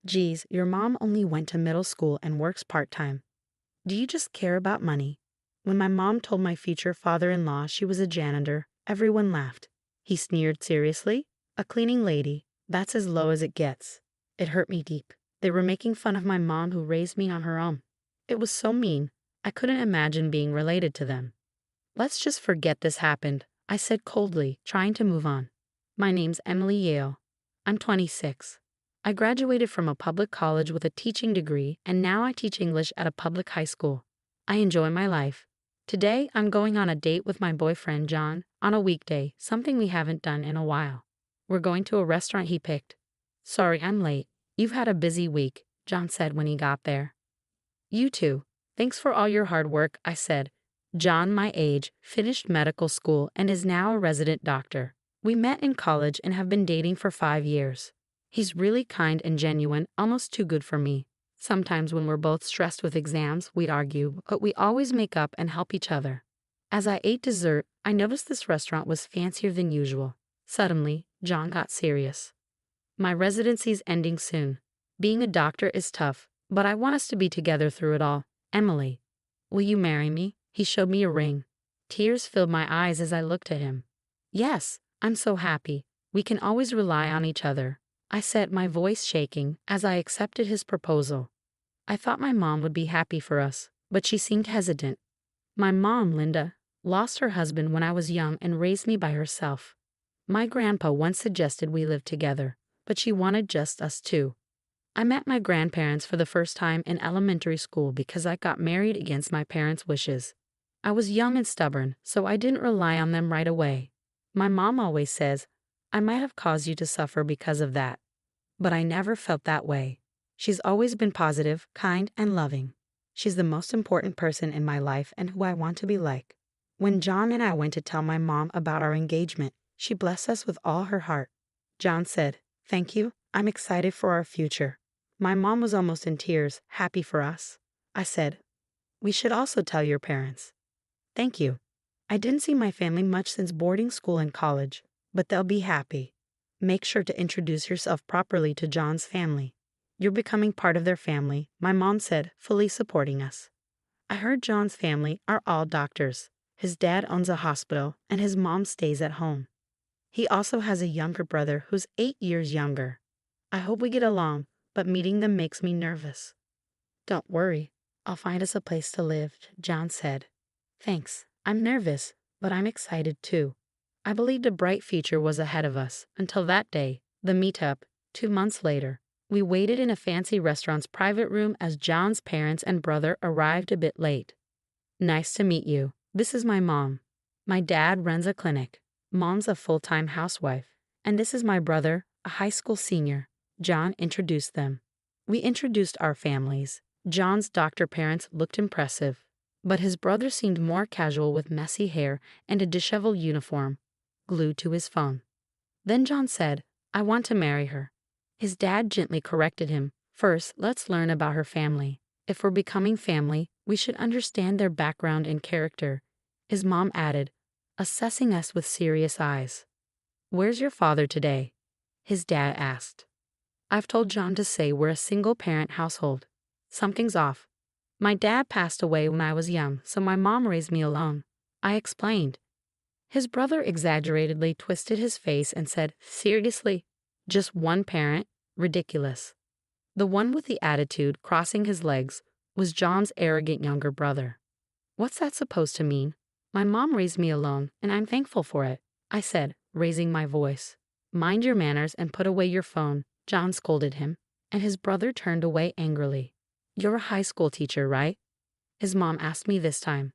Geez, your mom only went to middle school and works part-time. Do you just care about money? When my mom told my future father-in-law she was a janitor, everyone laughed. He sneered seriously. A cleaning lady, that's as low as it gets. It hurt me deep. They were making fun of my mom who raised me on her own. It was so mean. I couldn't imagine being related to them. Let's just forget this happened, I said coldly, trying to move on. My name's Emily Yale. I'm 26. I graduated from a public college with a teaching degree, and now I teach English at a public high school. I enjoy my life. Today, I'm going on a date with my boyfriend, John, on a weekday, something we haven't done in a while. We're going to a restaurant he picked. Sorry, I'm late. You've had a busy week, John said when he got there. You too. Thanks for all your hard work, I said. John, my age, finished medical school and is now a resident doctor. We met in college and have been dating for 5 years. He's really kind and genuine, almost too good for me. Sometimes when we're both stressed with exams, we'd argue, but we always make up and help each other. As I ate dessert, I noticed this restaurant was fancier than usual. Suddenly, John got serious. My residency's ending soon. Being a doctor is tough, but I want us to be together through it all. Emily, will you marry me? He showed me a ring. Tears filled my eyes as I looked at him. Yes, I'm so happy. We can always rely on each other, I said, my voice shaking as I accepted his proposal. I thought my mom would be happy for us, but she seemed hesitant. My mom, Linda, lost her husband when I was young and raised me by herself. My grandpa once suggested we live together, but she wanted just us two. I met my grandparents for the first time in elementary school because I got married against my parents' wishes. I was young and stubborn, so I didn't rely on them right away. My mom always says, I might have caused you to suffer because of that. But I never felt that way. She's always been positive, kind, and loving. She's the most important person in my life and who I want to be like. When John and I went to tell my mom about our engagement, she blessed us with all her heart. John said, "Thank you, I'm excited for our future." My mom was almost in tears, happy for us. I said, "We should also tell your parents." "Thank you. I didn't see my family much since boarding school and college, but they'll be happy. Make sure to introduce yourself properly to John's family. You're becoming part of their family," my mom said, fully supporting us. I heard John's family are all doctors. His dad owns a hospital, and his mom stays at home. He also has a younger brother who's 8 years younger. I hope we get along, but meeting them makes me nervous. "Don't worry, I'll find us a place to live," John said. "Thanks. I'm nervous, but I'm excited too." I believed a bright future was ahead of us until that day, the meetup, 2 months later. We waited in a fancy restaurant's private room as John's parents and brother arrived a bit late. "Nice to meet you. This is my mom. My dad runs a clinic. Mom's a full-time housewife. And this is my brother, a high school senior." John introduced them. We introduced our families. John's doctor parents looked impressive, but his brother seemed more casual with messy hair and a disheveled uniform, glued to his phone. Then John said, "I want to marry her." His dad gently corrected him. "First, let's learn about her family. If we're becoming family, we should understand their background and character." His mom added, assessing us with serious eyes. "Where's your father today?" his dad asked. I've told John to say we're a single-parent household. Something's off. My dad passed away when I was young, so my mom raised me alone, I explained. His brother exaggeratedly twisted his face and said, "Seriously? Just one parent? Ridiculous." The one with the attitude crossing his legs was John's arrogant younger brother. "What's that supposed to mean? My mom raised me alone, and I'm thankful for it," I said, raising my voice. "Mind your manners and put away your phone," John scolded him, and his brother turned away angrily. "You're a high school teacher, right?" his mom asked me this time.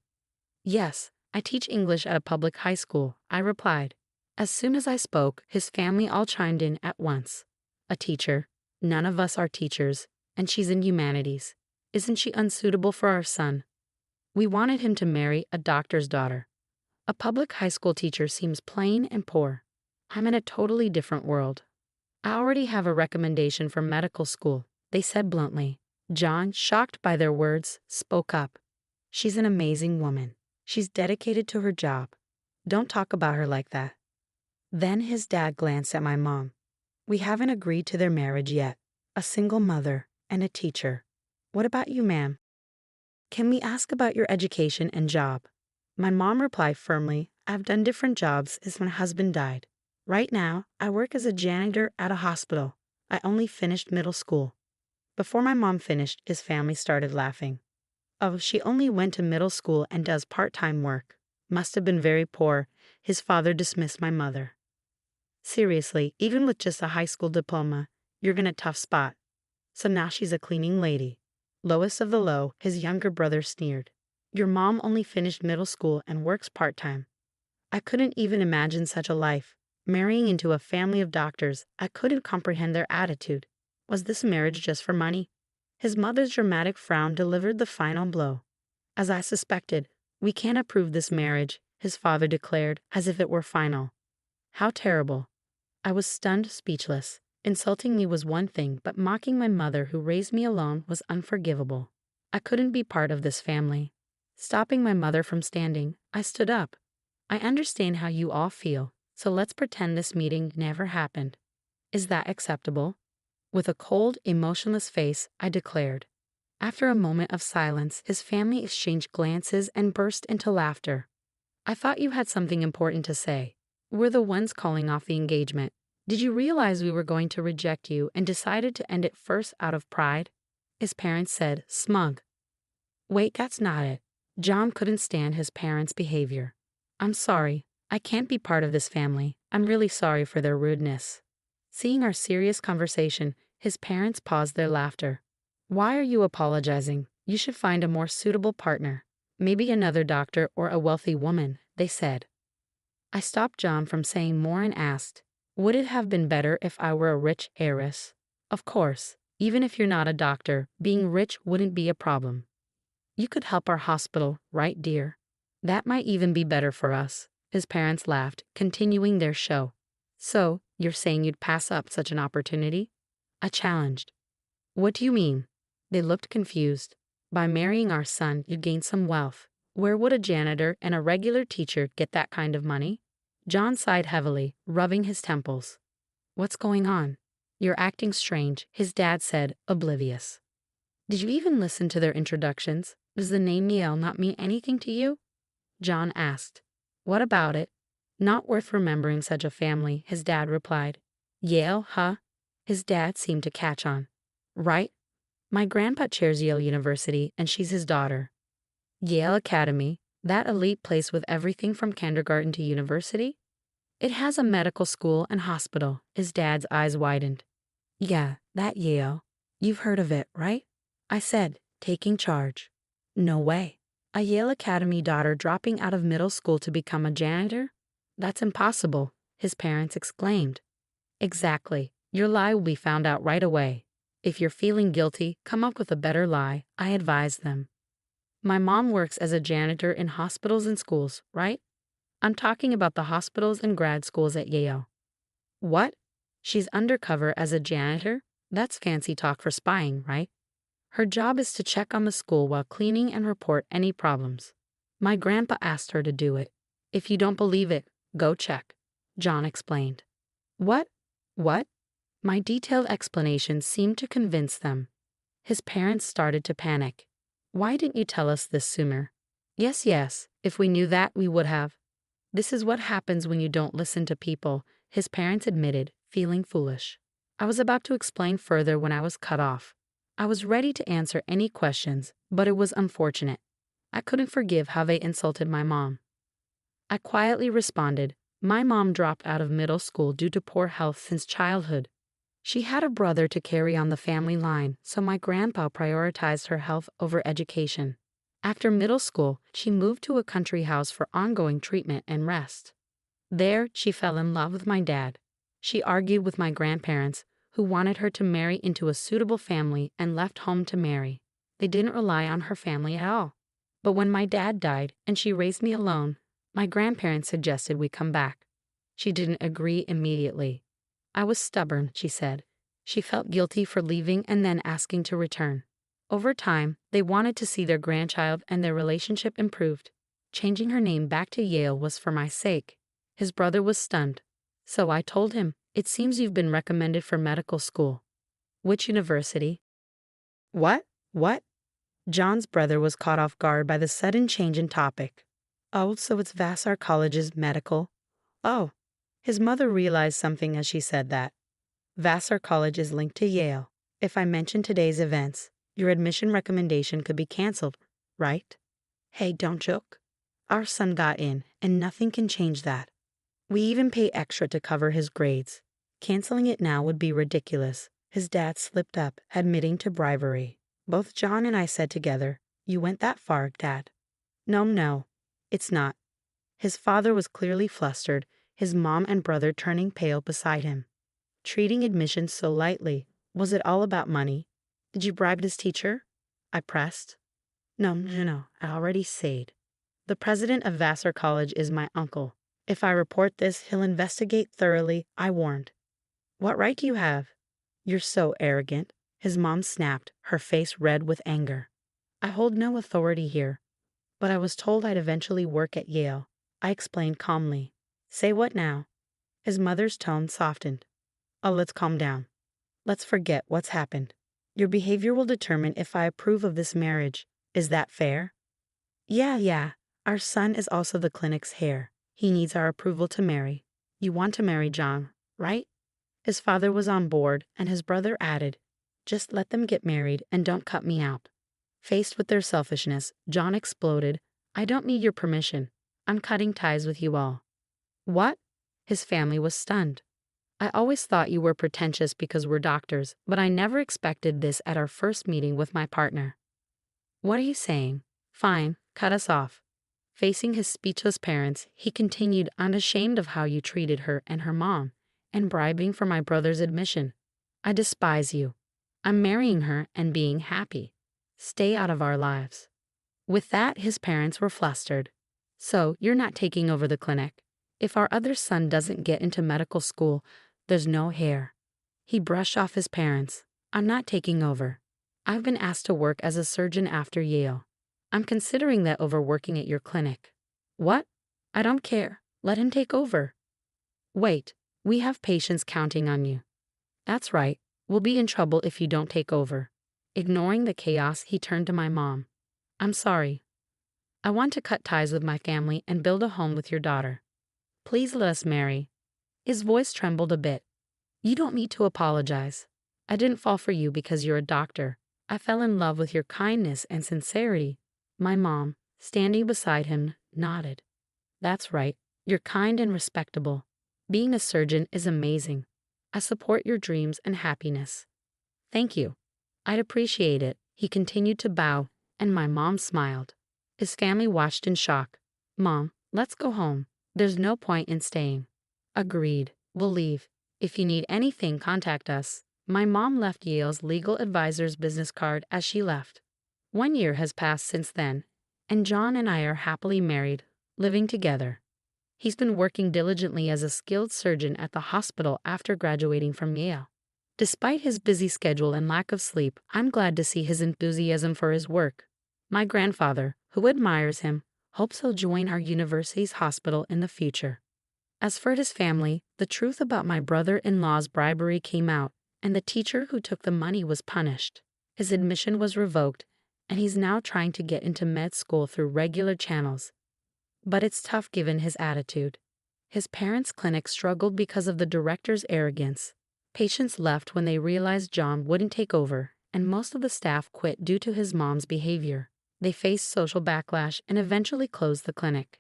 "Yes, I teach English at a public high school," I replied. As soon as I spoke, his family all chimed in at once. "A teacher? None of us are teachers, and she's in humanities. Isn't she unsuitable for our son?" We wanted him to marry a doctor's daughter. A public high school teacher seems plain and poor. I'm in a totally different world. "I already have a recommendation for medical school," they said bluntly. John, shocked by their words, spoke up. "She's an amazing woman. She's dedicated to her job. Don't talk about her like that." Then his dad glanced at my mom. "We haven't agreed to their marriage yet. a single mother, and a teacher. What about you, ma'am? Can we ask about your education and job? My mom replied firmly, I've done different jobs since my husband died. Right now, I work as a janitor at a hospital. I only finished middle school. Before my mom finished, his family started laughing. Oh, she only went to middle school and does part-time work. Must have been very poor. His father dismissed my mother. Seriously, even with just a high school diploma, you're in a tough spot. So now she's a cleaning lady. Lowest of the low, his younger brother sneered. Your mom only finished middle school and works part-time. I couldn't even imagine such a life. Marrying into a family of doctors, I couldn't comprehend their attitude. Was this marriage just for money? His mother's dramatic frown delivered the final blow. As I suspected, we can't approve this marriage, his father declared, as if it were final. How terrible. I was stunned, speechless. Insulting me was one thing, but mocking my mother who raised me alone was unforgivable. I couldn't be part of this family. Stopping my mother from standing, I stood up. I understand how you all feel, so let's pretend this meeting never happened. Is that acceptable? With a cold, emotionless face, I declared. After a moment of silence, his family exchanged glances and burst into laughter. I thought you had something important to say. We're the ones calling off the engagement. Did you realize we were going to reject you and decided to end it first out of pride? His parents said, smug. Wait, that's not it. John couldn't stand his parents' behavior. I'm sorry. I can't be part of this family. I'm really sorry for their rudeness. Seeing our serious conversation, his parents paused their laughter. Why are you apologizing? You should find a more suitable partner. Maybe another doctor or a wealthy woman, they said. I stopped John from saying more and asked, would it have been better if I were a rich heiress? Of course, even if you're not a doctor, being rich wouldn't be a problem. You could help our hospital, right, dear? That might even be better for us. His parents laughed, continuing their show. So, you're saying you'd pass up such an opportunity? I challenged. What do you mean? They looked confused. By marrying our son, you'd gain some wealth. Where would a janitor and a regular teacher get that kind of money? John sighed heavily, rubbing his temples. What's going on? You're acting strange, his dad said, oblivious. Did you even listen to their introductions? Does the name Yale not mean anything to you? John asked. What about it? Not worth remembering such a family, his dad replied. Yale, huh? His dad seemed to catch on. Right? My grandpa chairs Yale University, and she's his daughter. Yale Academy, that elite place with everything from kindergarten to university? It has a medical school and hospital. His dad's eyes widened. Yeah, that Yale. You've heard of it, right? I said, taking charge. No way. A Yale Academy daughter dropping out of middle school to become a janitor? That's impossible, his parents exclaimed. Exactly. Your lie will be found out right away. If you're feeling guilty, come up with a better lie, I advised them. My mom works as a janitor in hospitals and schools, right? I'm talking about the hospitals and grad schools at Yale. What? She's undercover as a janitor? That's fancy talk for spying, right? Her job is to check on the school while cleaning and report any problems. My grandpa asked her to do it. If you don't believe it, go check, John explained. What? What? My detailed explanation seemed to convince them. His parents started to panic. Why didn't you tell us this sooner? Yes, if we knew that, we would have. This is what happens when you don't listen to people, his parents admitted, feeling foolish. I was about to explain further when I was cut off. I was ready to answer any questions, but it was unfortunate. I couldn't forgive how they insulted my mom. I quietly responded, my mom dropped out of middle school due to poor health since childhood. She had a brother to carry on the family line, so my grandpa prioritized her health over education. After middle school, she moved to a country house for ongoing treatment and rest. There, she fell in love with my dad. She argued with my grandparents, who wanted her to marry into a suitable family and left home to marry. They didn't rely on her family at all. But when my dad died and she raised me alone, my grandparents suggested we come back. She didn't agree immediately. I was stubborn, she said. She felt guilty for leaving and then asking to return. Over time, they wanted to see their grandchild and their relationship improved. Changing her name back to Yale was for my sake. His brother was stunned. So I told him, it seems you've been recommended for medical school. Which university? What? What? John's brother was caught off guard by the sudden change in topic. Oh, so it's Vassar College's medical? Oh. His mother realized something as she said that. Vassar College is linked to Yale. If I mention today's events, your admission recommendation could be canceled, right? Hey, don't joke. Our son got in, and nothing can change that. We even pay extra to cover his grades. Canceling it now would be ridiculous. His dad slipped up, admitting to bribery. Both John and I said together, "You went that far, Dad." No, it's not. His father was clearly flustered, his mom and brother turning pale beside him. Treating admissions so lightly, was it all about money? Did you bribe his teacher? I pressed. No, I already said. The president of Vassar College is my uncle. If I report this, he'll investigate thoroughly, I warned. What right do you have? You're so arrogant, his mom snapped, her face red with anger. I hold no authority here, but I was told I'd eventually work at Yale. I explained calmly. Say what now? His mother's tone softened. Oh, let's calm down. Let's forget what's happened. Your behavior will determine if I approve of this marriage. Is that fair? Yeah. Our son is also the clinic's heir. He needs our approval to marry. You want to marry John, right? His father was on board, and his brother added, just let them get married and don't cut me out. Faced with their selfishness, John exploded, I don't need your permission. I'm cutting ties with you all. What? His family was stunned. I always thought you were pretentious because we're doctors, but I never expected this at our first meeting with my partner. What are you saying? Fine, cut us off. Facing his speechless parents, he continued, unashamed of how you treated her and her mom, and bribing for my brother's admission. I despise you. I'm marrying her and being happy. Stay out of our lives. With that, his parents were flustered. So, you're not taking over the clinic. If our other son doesn't get into medical school, there's no hair. He brushed off his parents. I'm not taking over. I've been asked to work as a surgeon after Yale. I'm considering that over working at your clinic. What? I don't care. Let him take over. Wait, we have patients counting on you. That's right. We'll be in trouble if you don't take over. Ignoring the chaos, he turned to my mom. I'm sorry. I want to cut ties with my family and build a home with your daughter. Please let us marry. His voice trembled a bit. You don't need to apologize. I didn't fall for you because you're a doctor. I fell in love with your kindness and sincerity. My mom, standing beside him, nodded. That's right. You're kind and respectable. Being a surgeon is amazing. I support your dreams and happiness. Thank you. I'd appreciate it. He continued to bow, and my mom smiled. His family watched in shock. Mom, let's go home. There's no point in staying. Agreed. We'll leave. If you need anything, contact us. My mom left Yale's legal advisor's business card as she left. 1 year has passed since then, and John and I are happily married, living together. He's been working diligently as a skilled surgeon at the hospital after graduating from Yale. Despite his busy schedule and lack of sleep, I'm glad to see his enthusiasm for his work. My grandfather, who admires him, hopes he'll join our university's hospital in the future. As for his family, the truth about my brother-in-law's bribery came out, and the teacher who took the money was punished. His admission was revoked, and he's now trying to get into med school through regular channels. But it's tough given his attitude. His parents' clinic struggled because of the director's arrogance. Patients left when they realized John wouldn't take over, and most of the staff quit due to his mom's behavior. They faced social backlash and eventually closed the clinic.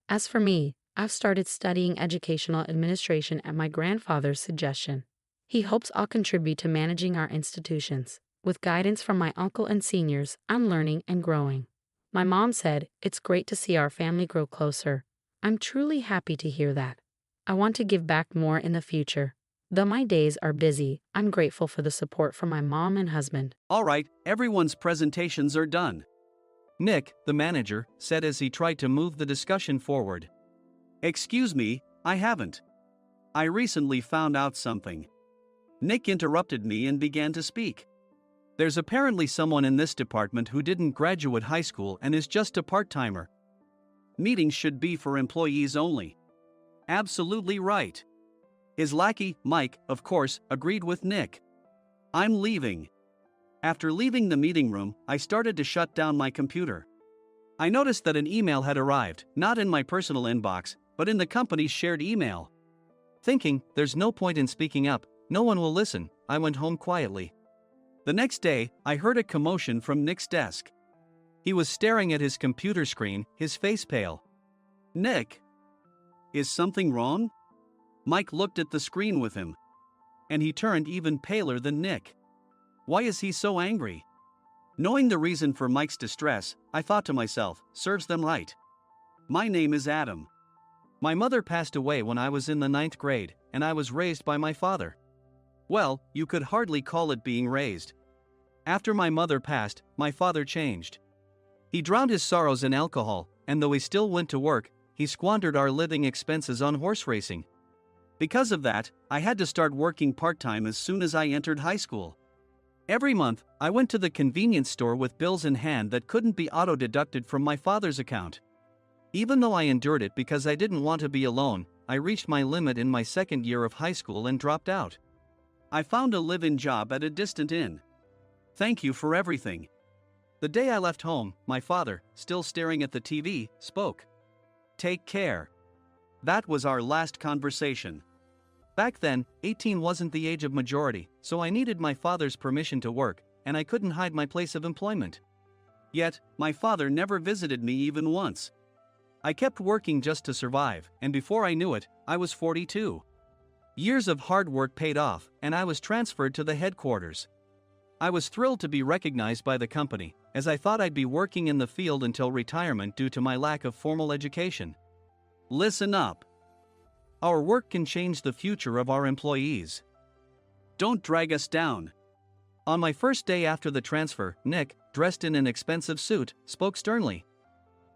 As for me, I've started studying educational administration at my grandfather's suggestion. He hopes I'll contribute to managing our institutions. With guidance from my uncle and seniors, I'm learning and growing. My mom said, it's great to see our family grow closer. I'm truly happy to hear that. I want to give back more in the future. Though my days are busy, I'm grateful for the support from my mom and husband. All right, everyone's presentations are done. Nick, the manager, said as he tried to move the discussion forward. Excuse me, I haven't. I recently found out something. Nick interrupted me and began to speak. There's apparently someone in this department who didn't graduate high school and is just a part-timer. Meetings should be for employees only. Absolutely right. His lackey, Mike, of course, agreed with Nick. I'm leaving. After leaving the meeting room, I started to shut down my computer. I noticed that an email had arrived, not in my personal inbox, but in the company's shared email. Thinking, there's no point in speaking up, no one will listen, I went home quietly. The next day, I heard a commotion from Nick's desk. He was staring at his computer screen, his face pale. Nick! Is something wrong? Mike looked at the screen with him. And he turned even paler than Nick. Why is he so angry? Knowing the reason for Mike's distress, I thought to myself, serves them right. My name is Adam. My mother passed away when I was in the 9th grade, and I was raised by my father. Well, you could hardly call it being raised. After my mother passed, my father changed. He drowned his sorrows in alcohol, and though he still went to work, he squandered our living expenses on horse racing. Because of that, I had to start working part-time as soon as I entered high school. Every month, I went to the convenience store with bills in hand that couldn't be auto-deducted from my father's account. Even though I endured it because I didn't want to be alone, I reached my limit in my second year of high school and dropped out. I found a live-in job at a distant inn. Thank you for everything. The day I left home, my father, still staring at the TV, spoke. Take care. That was our last conversation. Back then, 18 wasn't the age of majority, so I needed my father's permission to work, and I couldn't hide my place of employment. Yet, my father never visited me even once. I kept working just to survive, and before I knew it, I was 42. Years of hard work paid off, and I was transferred to the headquarters. I was thrilled to be recognized by the company, as I thought I'd be working in the field until retirement due to my lack of formal education. Listen up. Our work can change the future of our employees. Don't drag us down. On my first day after the transfer, Nick, dressed in an expensive suit, spoke sternly.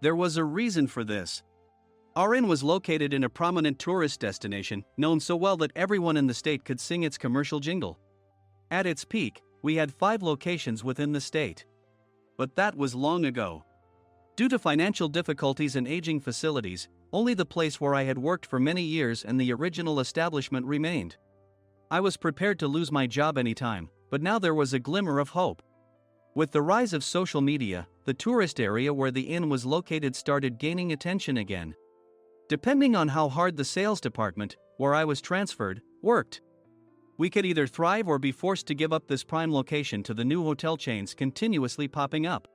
There was a reason for this. Our inn was located in a prominent tourist destination, known so well that everyone in the state could sing its commercial jingle. At its peak, we had 5 locations within the state. But that was long ago. Due to financial difficulties and aging facilities, only the place where I had worked for many years and the original establishment remained. I was prepared to lose my job anytime, but now there was a glimmer of hope. With the rise of social media, the tourist area where the inn was located started gaining attention again. Depending on how hard the sales department, where I was transferred, worked, we could either thrive or be forced to give up this prime location to the new hotel chains continuously popping up.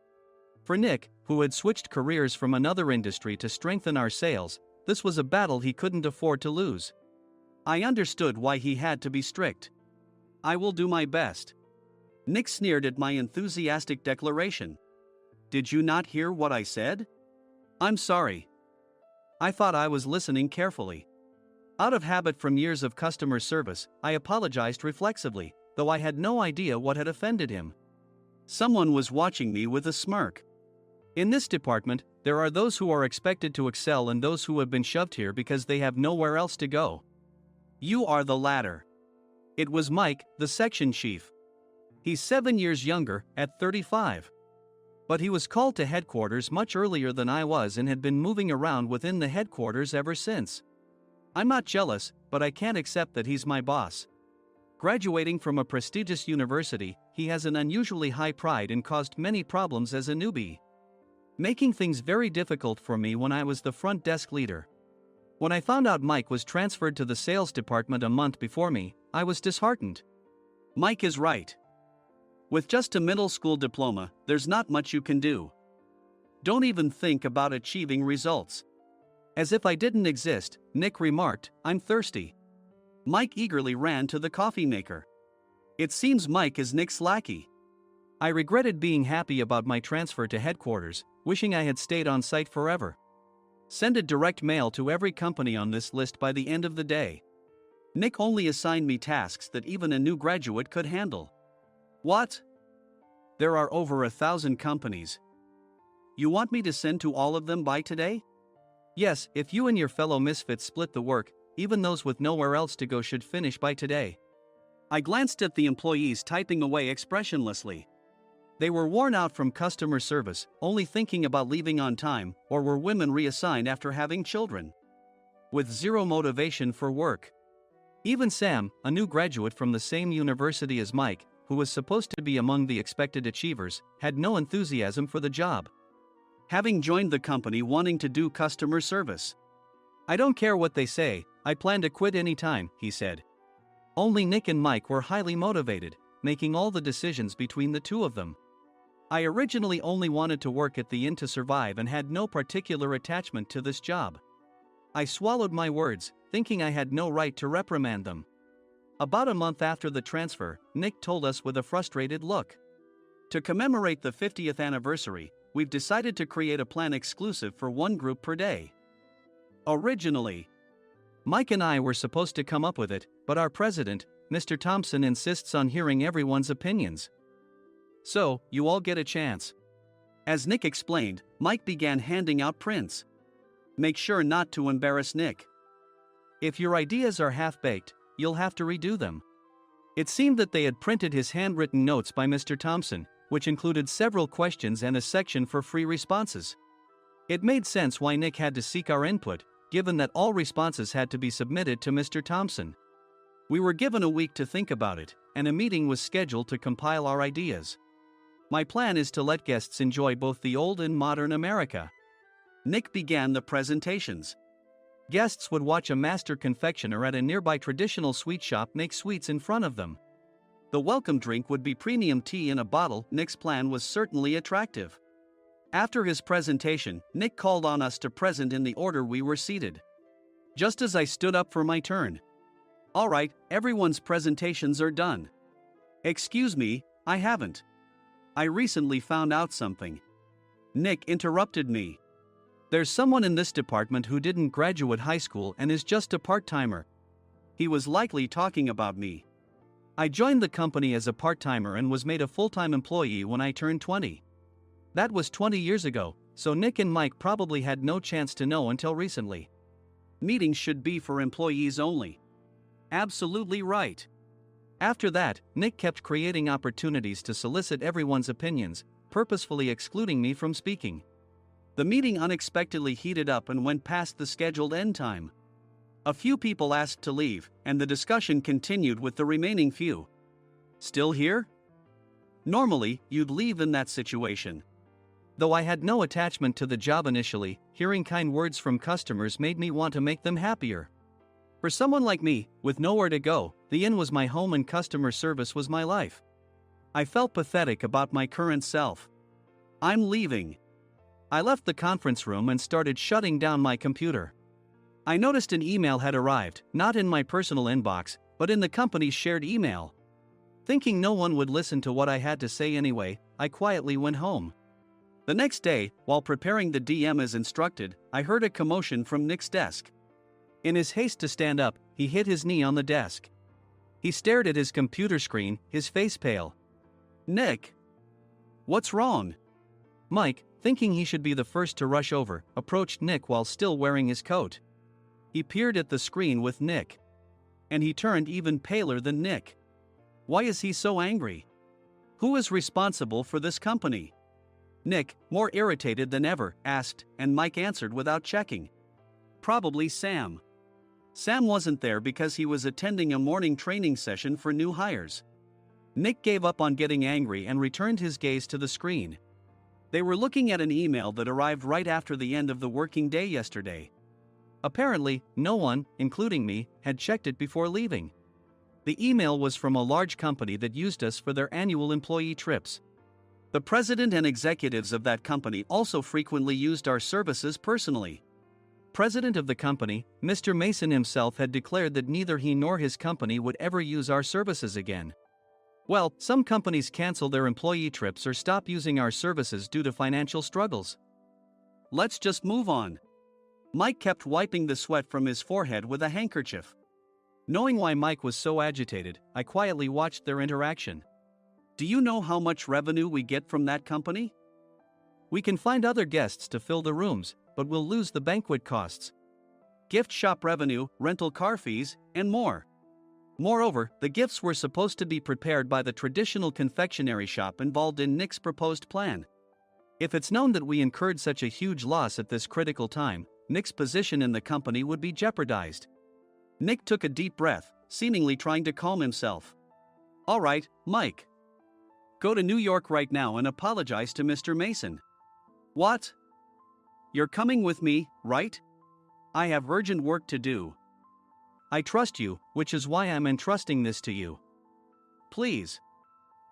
For Nick, who had switched careers from another industry to strengthen our sales, this was a battle he couldn't afford to lose. I understood why he had to be strict. I will do my best. Nick sneered at my enthusiastic declaration. Did you not hear what I said? I'm sorry. I thought I was listening carefully. Out of habit from years of customer service, I apologized reflexively, though I had no idea what had offended him. Someone was watching me with a smirk. In this department, there are those who are expected to excel and those who have been shoved here because they have nowhere else to go. You are the latter. It was Mike, the section chief. He's 7 years younger, at 35. But he was called to headquarters much earlier than I was and had been moving around within the headquarters ever since. I'm not jealous, but I can't accept that he's my boss. Graduating from a prestigious university, he has an unusually high pride and caused many problems as a newbie, making things very difficult for me when I was the front desk leader. When I found out Mike was transferred to the sales department a month before me, I was disheartened. Mike is right. With just a middle school diploma, there's not much you can do. Don't even think about achieving results. As if I didn't exist, Nick remarked, I'm thirsty. Mike eagerly ran to the coffee maker. It seems Mike is Nick's lackey. I regretted being happy about my transfer to headquarters, wishing I had stayed on site forever. Send a direct mail to every company on this list by the end of the day. Nick only assigned me tasks that even a new graduate could handle. What? There are over 1,000 companies. You want me to send to all of them by today? Yes, if you and your fellow misfits split the work, even those with nowhere else to go should finish by today. I glanced at the employees typing away expressionlessly. They were worn out from customer service, only thinking about leaving on time, or were women reassigned after having children, with zero motivation for work. Even Sam, a new graduate from the same university as Mike, who was supposed to be among the expected achievers, had no enthusiasm for the job. Having joined the company wanting to do customer service. "I don't care what they say, I plan to quit anytime," he said. Only Nick and Mike were highly motivated, making all the decisions between the two of them. I originally only wanted to work at the inn to survive and had no particular attachment to this job. I swallowed my words, thinking I had no right to reprimand them. About a month after the transfer, Nick told us with a frustrated look. "To commemorate the 50th anniversary, we've decided to create a plan exclusive for one group per day. Originally, Mike and I were supposed to come up with it, but our president, Mr. Thompson, insists on hearing everyone's opinions. So, you all get a chance." As Nick explained, Mike began handing out prints. "Make sure not to embarrass Nick. If your ideas are half-baked, you'll have to redo them." It seemed that they had printed his handwritten notes by Mr. Thompson, which included several questions and a section for free responses. It made sense why Nick had to seek our input, given that all responses had to be submitted to Mr. Thompson. We were given a week to think about it, and a meeting was scheduled to compile our ideas. My plan is to let guests enjoy both the old and modern America. Nick began the presentations. Guests would watch a master confectioner at a nearby traditional sweet shop make sweets in front of them. The welcome drink would be premium tea in a bottle. Nick's plan was certainly attractive. After his presentation, Nick called on us to present in the order we were seated. Just as I stood up for my turn. "All right, everyone's presentations are done." "Excuse me, I haven't. I recently found out something." Nick interrupted me. "There's someone in this department who didn't graduate high school and is just a part-timer." He was likely talking about me. I joined the company as a part-timer and was made a full-time employee when I turned 20. That was 20 years ago, so Nick and Mike probably had no chance to know until recently. "Meetings should be for employees only." Absolutely right. After that, Nick kept creating opportunities to solicit everyone's opinions, purposefully excluding me from speaking. The meeting unexpectedly heated up and went past the scheduled end time. A few people asked to leave, and the discussion continued with the remaining few. "Still here?" Normally, you'd leave in that situation. Though I had no attachment to the job initially, hearing kind words from customers made me want to make them happier. For someone like me, with nowhere to go, the inn was my home and customer service was my life. I felt pathetic about my current self. "I'm leaving." I left the conference room and started shutting down my computer. I noticed an email had arrived, not in my personal inbox, but in the company's shared email. Thinking no one would listen to what I had to say anyway, I quietly went home. The next day, while preparing the DM as instructed, I heard a commotion from Nick's desk. In his haste to stand up, he hit his knee on the desk. He stared at his computer screen, his face pale. "Nick, what's wrong?" Mike, thinking he should be the first to rush over, approached Nick while still wearing his coat. He peered at the screen with Nick. And he turned even paler than Nick. Why is he so angry? Who is responsible for this company? Nick, more irritated than ever, asked, and Mike answered without checking. Probably Sam. Sam wasn't there because he was attending a morning training session for new hires. Nick gave up on getting angry and returned his gaze to the screen. They were looking at an email that arrived right after the end of the working day yesterday. Apparently, no one, including me, had checked it before leaving. The email was from a large company that used us for their annual employee trips. The president and executives of that company also frequently used our services personally. President of the company, Mr. Mason himself, had declared that neither he nor his company would ever use our services again. Well, some companies cancel their employee trips or stop using our services due to financial struggles. Let's just move on. Mike kept wiping the sweat from his forehead with a handkerchief. Knowing why Mike was so agitated, I quietly watched their interaction. Do you know how much revenue we get from that company? We can find other guests to fill the rooms, but we'll lose the banquet costs, gift shop revenue, rental car fees, and more. Moreover, the gifts were supposed to be prepared by the traditional confectionery shop involved in Nick's proposed plan. If it's known that we incurred such a huge loss at this critical time, Nick's position in the company would be jeopardized. Nick took a deep breath, seemingly trying to calm himself. All right, Mike. Go to New York right now and apologize to Mr. Mason. What? You're coming with me, right? I have urgent work to do. I trust you, which is why I'm entrusting this to you. Please.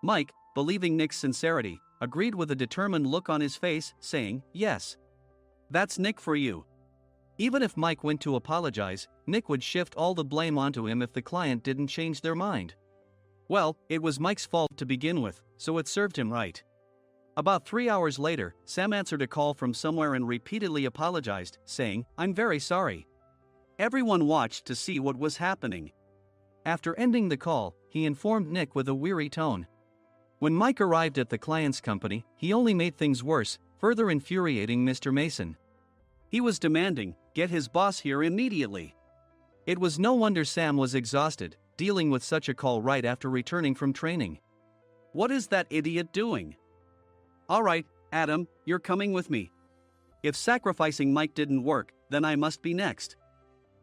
Mike, believing Nick's sincerity, agreed with a determined look on his face, saying, yes. That's Nick for you. Even if Mike went to apologize, Nick would shift all the blame onto him if the client didn't change their mind. Well, it was Mike's fault to begin with, so it served him right. About 3 hours later, Sam answered a call from somewhere and repeatedly apologized, saying, I'm very sorry. Everyone watched to see what was happening. After ending the call, he informed Nick with a weary tone. When Mike arrived at the client's company, he only made things worse, further infuriating Mr. Mason. He was demanding, get his boss here immediately. It was no wonder Sam was exhausted, dealing with such a call right after returning from training. What is that idiot doing? All right, Adam, you're coming with me. If sacrificing Mike didn't work, then I must be next.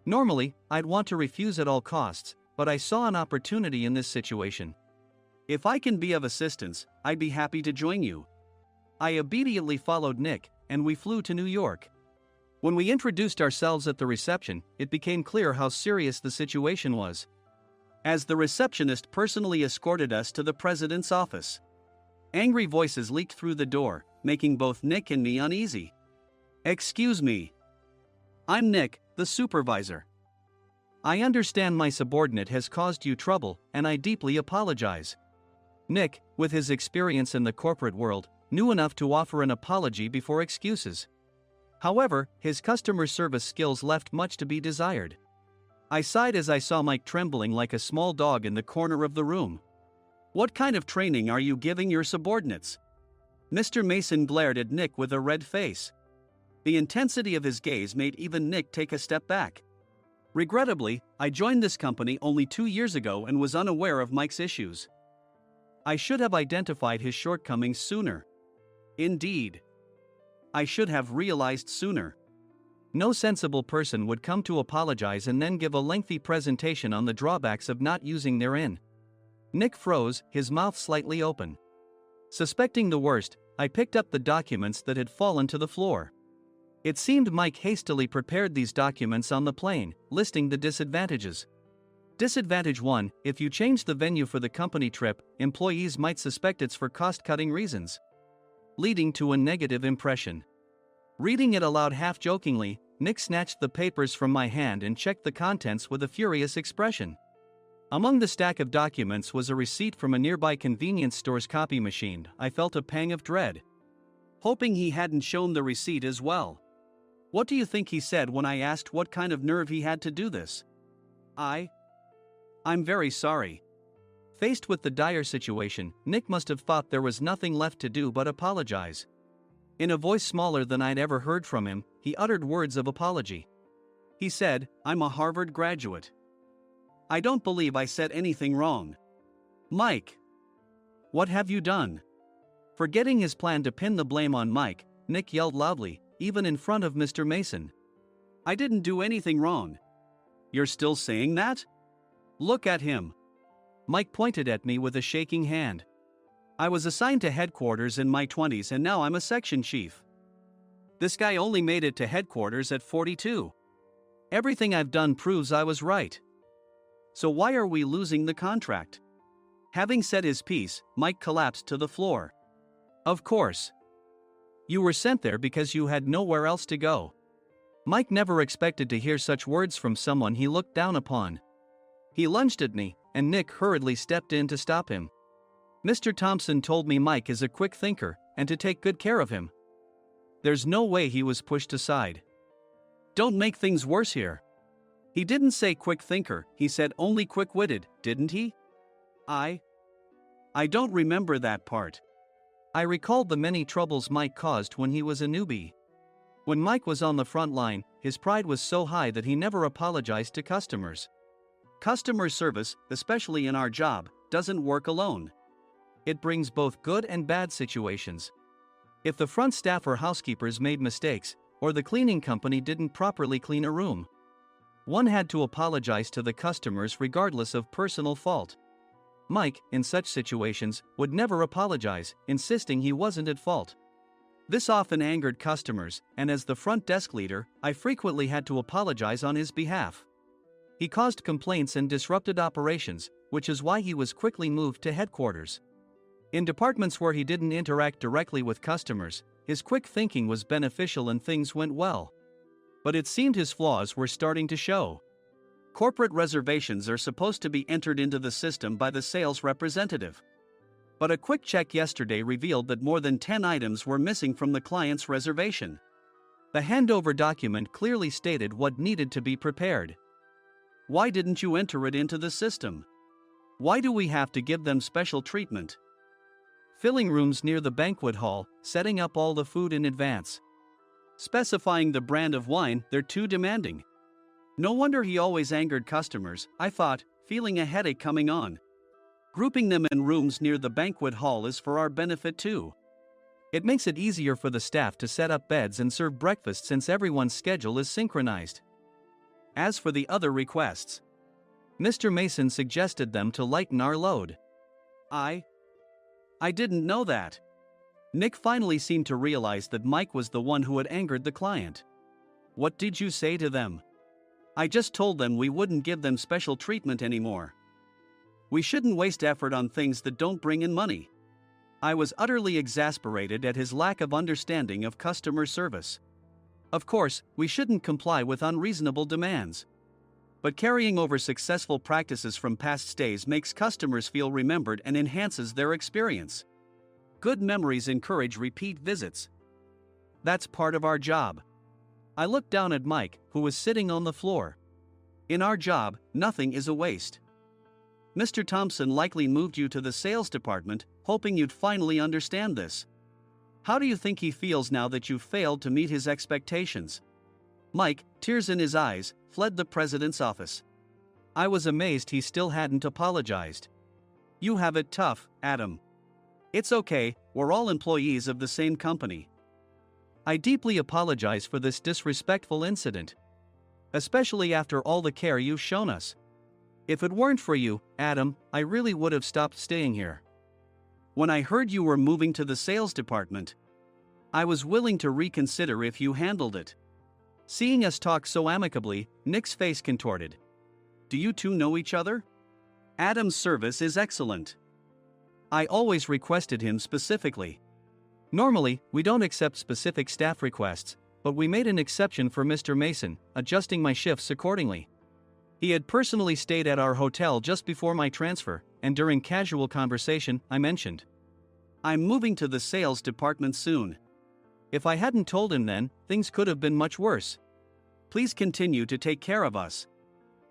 Normally, I'd want to refuse at all costs, but I saw an opportunity in this situation. If I can be of assistance, I'd be happy to join you. I immediately followed Nick, and we flew to New York. When we introduced ourselves at the reception, it became clear how serious the situation was. As the receptionist personally escorted us to the president's office. Angry voices leaked through the door, making both Nick and me uneasy. Excuse me. I'm Nick, the supervisor. I understand my subordinate has caused you trouble, and I deeply apologize. Nick, with his experience in the corporate world, knew enough to offer an apology before excuses. However, his customer service skills left much to be desired. I sighed as I saw Mike trembling like a small dog in the corner of the room. What kind of training are you giving your subordinates? Mr. Mason glared at Nick with a red face. The intensity of his gaze made even Nick take a step back. Regrettably, I joined this company only 2 years ago and was unaware of Mike's issues. I should have identified his shortcomings sooner. Indeed. I should have realized sooner. No sensible person would come to apologize and then give a lengthy presentation on the drawbacks of not using their in. Nick froze, his mouth slightly open. Suspecting the worst, I picked up the documents that had fallen to the floor. It seemed Mike hastily prepared these documents on the plane, listing the disadvantages. Disadvantage 1, if you change the venue for the company trip, employees might suspect it's for cost-cutting reasons, leading to a negative impression. Reading it aloud half-jokingly, Nick snatched the papers from my hand and checked the contents with a furious expression. Among the stack of documents was a receipt from a nearby convenience store's copy machine. I felt a pang of dread, hoping he hadn't shown the receipt as well. What do you think he said when I asked what kind of nerve he had to do this? I'm very sorry. Faced with the dire situation, Nick must have thought there was nothing left to do but apologize. In a voice smaller than I'd ever heard from him, he uttered words of apology. He said, I'm a Harvard graduate. I don't believe I said anything wrong. Mike! What have you done? Forgetting his plan to pin the blame on Mike, Nick yelled loudly, even in front of Mr. Mason. I didn't do anything wrong. You're still saying that? Look at him. Mike pointed at me with a shaking hand. I was assigned to headquarters in my 20s and now I'm a section chief. This guy only made it to headquarters at 42. Everything I've done proves I was right. So why are we losing the contract? Having said his piece, Mike collapsed to the floor. Of course. You were sent there because you had nowhere else to go. Mike never expected to hear such words from someone he looked down upon. He lunged at me, and Nick hurriedly stepped in to stop him. Mr. Thompson told me Mike is a quick thinker, and to take good care of him. There's no way he was pushed aside. Don't make things worse here. He didn't say quick thinker, he said only quick-witted, didn't he? I don't remember that part. I recalled the many troubles Mike caused when he was a newbie. When Mike was on the front line, his pride was so high that he never apologized to customers. Customer service, especially in our job, doesn't work alone. It brings both good and bad situations. If the front staff or housekeepers made mistakes, or the cleaning company didn't properly clean a room, one had to apologize to the customers regardless of personal fault. Mike, in such situations, would never apologize, insisting he wasn't at fault. This often angered customers, and as the front desk leader, I frequently had to apologize on his behalf. He caused complaints and disrupted operations, which is why he was quickly moved to headquarters. In departments where he didn't interact directly with customers, his quick thinking was beneficial and things went well. But it seemed his flaws were starting to show. Corporate reservations are supposed to be entered into the system by the sales representative. But a quick check yesterday revealed that more than 10 items were missing from the client's reservation. The handover document clearly stated what needed to be prepared. Why didn't you enter it into the system? Why do we have to give them special treatment? Filling rooms near the banquet hall, setting up all the food in advance. Specifying the brand of wine, they're too demanding. No wonder he always angered customers, I thought, feeling a headache coming on. Grouping them in rooms near the banquet hall is for our benefit too. It makes it easier for the staff to set up beds and serve breakfast since everyone's schedule is synchronized. As for the other requests, Mr. Mason suggested them to lighten our load. I didn't know that. Nick finally seemed to realize that Mike was the one who had angered the client. What did you say to them? I just told them we wouldn't give them special treatment anymore. We shouldn't waste effort on things that don't bring in money. I was utterly exasperated at his lack of understanding of customer service. Of course, we shouldn't comply with unreasonable demands. But carrying over successful practices from past stays makes customers feel remembered and enhances their experience. Good memories encourage repeat visits. That's part of our job. I looked down at Mike, who was sitting on the floor. In our job, nothing is a waste. Mr. Thompson likely moved you to the sales department, hoping you'd finally understand this. How do you think he feels now that you've failed to meet his expectations? Mike, tears in his eyes, fled the president's office. I was amazed he still hadn't apologized. You have it tough, Adam. It's okay, we're all employees of the same company. I deeply apologize for this disrespectful incident. Especially after all the care you've shown us. If it weren't for you, Adam, I really would have stopped staying here. When I heard you were moving to the sales department, I was willing to reconsider if you handled it. Seeing us talk so amicably, Nick's face contorted. Do you two know each other? Adam's service is excellent. I always requested him specifically. Normally, we don't accept specific staff requests, but we made an exception for Mr. Mason, adjusting my shifts accordingly. He had personally stayed at our hotel just before my transfer, and during casual conversation, I mentioned, I'm moving to the sales department soon. If I hadn't told him then, things could have been much worse. Please continue to take care of us.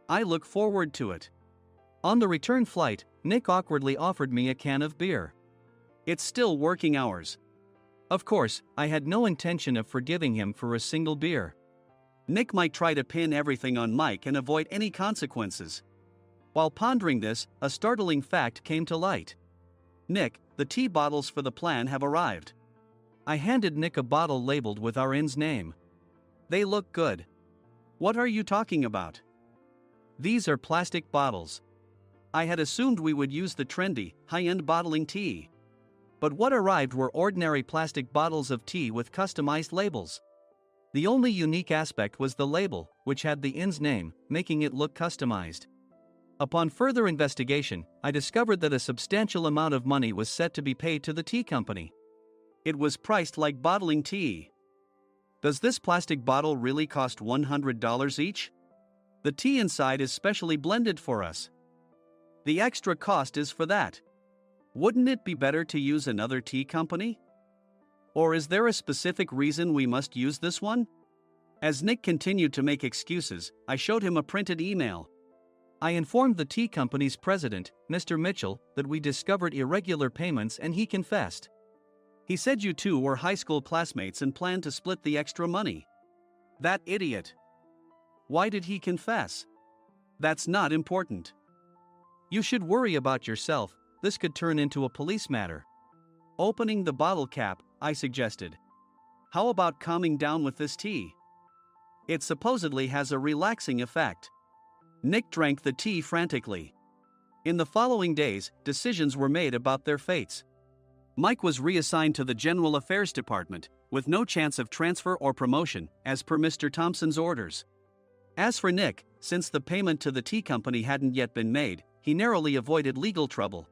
I look forward to it. On the return flight, Nick awkwardly offered me a can of beer. It's still working hours. Of course, I had no intention of forgiving him for a single beer. Nick might try to pin everything on Mike and avoid any consequences. While pondering this, a startling fact came to light. Nick, the tea bottles for the plan have arrived. I handed Nick a bottle labeled with our inn's name. They look good. What are you talking about? These are plastic bottles. I had assumed we would use the trendy, high-end bottling tea. But what arrived were ordinary plastic bottles of tea with customized labels. The only unique aspect was the label, which had the inn's name, making it look customized. Upon further investigation, I discovered that a substantial amount of money was set to be paid to the tea company. It was priced like bottling tea. Does this plastic bottle really cost $100 each? The tea inside is specially blended for us. The extra cost is for that. Wouldn't it be better to use another tea company? Or is there a specific reason we must use this one? As Nick continued to make excuses, I showed him a printed email. I informed the tea company's president, Mr. Mitchell, that we discovered irregular payments and he confessed. He said you two were high school classmates and planned to split the extra money. That idiot. Why did he confess? That's not important. You should worry about yourself, this could turn into a police matter. Opening the bottle cap, I suggested. How about calming down with this tea? It supposedly has a relaxing effect. Nick drank the tea frantically. In the following days, decisions were made about their fates. Mike was reassigned to the General Affairs Department, with no chance of transfer or promotion, as per Mr. Thompson's orders. As for Nick, since the payment to the tea company hadn't yet been made, he narrowly avoided legal trouble.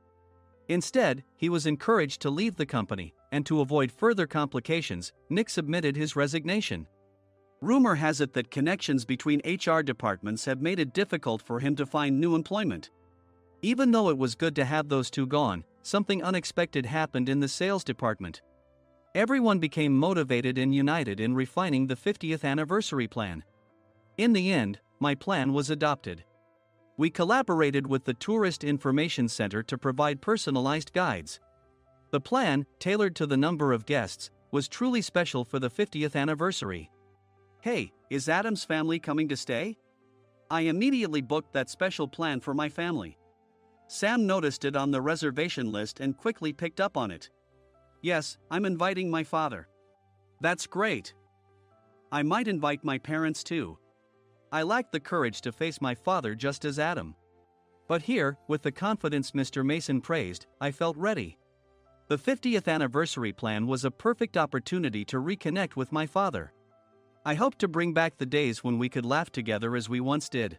Instead, he was encouraged to leave the company, and to avoid further complications, Nick submitted his resignation. Rumor has it that connections between HR departments have made it difficult for him to find new employment. Even though it was good to have those two gone, something unexpected happened in the sales department. Everyone became motivated and united in refining the 50th anniversary plan. In the end, my plan was adopted. We collaborated with the Tourist Information Center to provide personalized guides. The plan, tailored to the number of guests, was truly special for the 50th anniversary. Hey, is Adam's family coming to stay? I immediately booked that special plan for my family. Sam noticed it on the reservation list and quickly picked up on it. Yes, I'm inviting my father. That's great. I might invite my parents too. I lacked the courage to face my father just as Adam. But here, with the confidence Mr. Mason praised, I felt ready. The 50th anniversary plan was a perfect opportunity to reconnect with my father. I hoped to bring back the days when we could laugh together as we once did.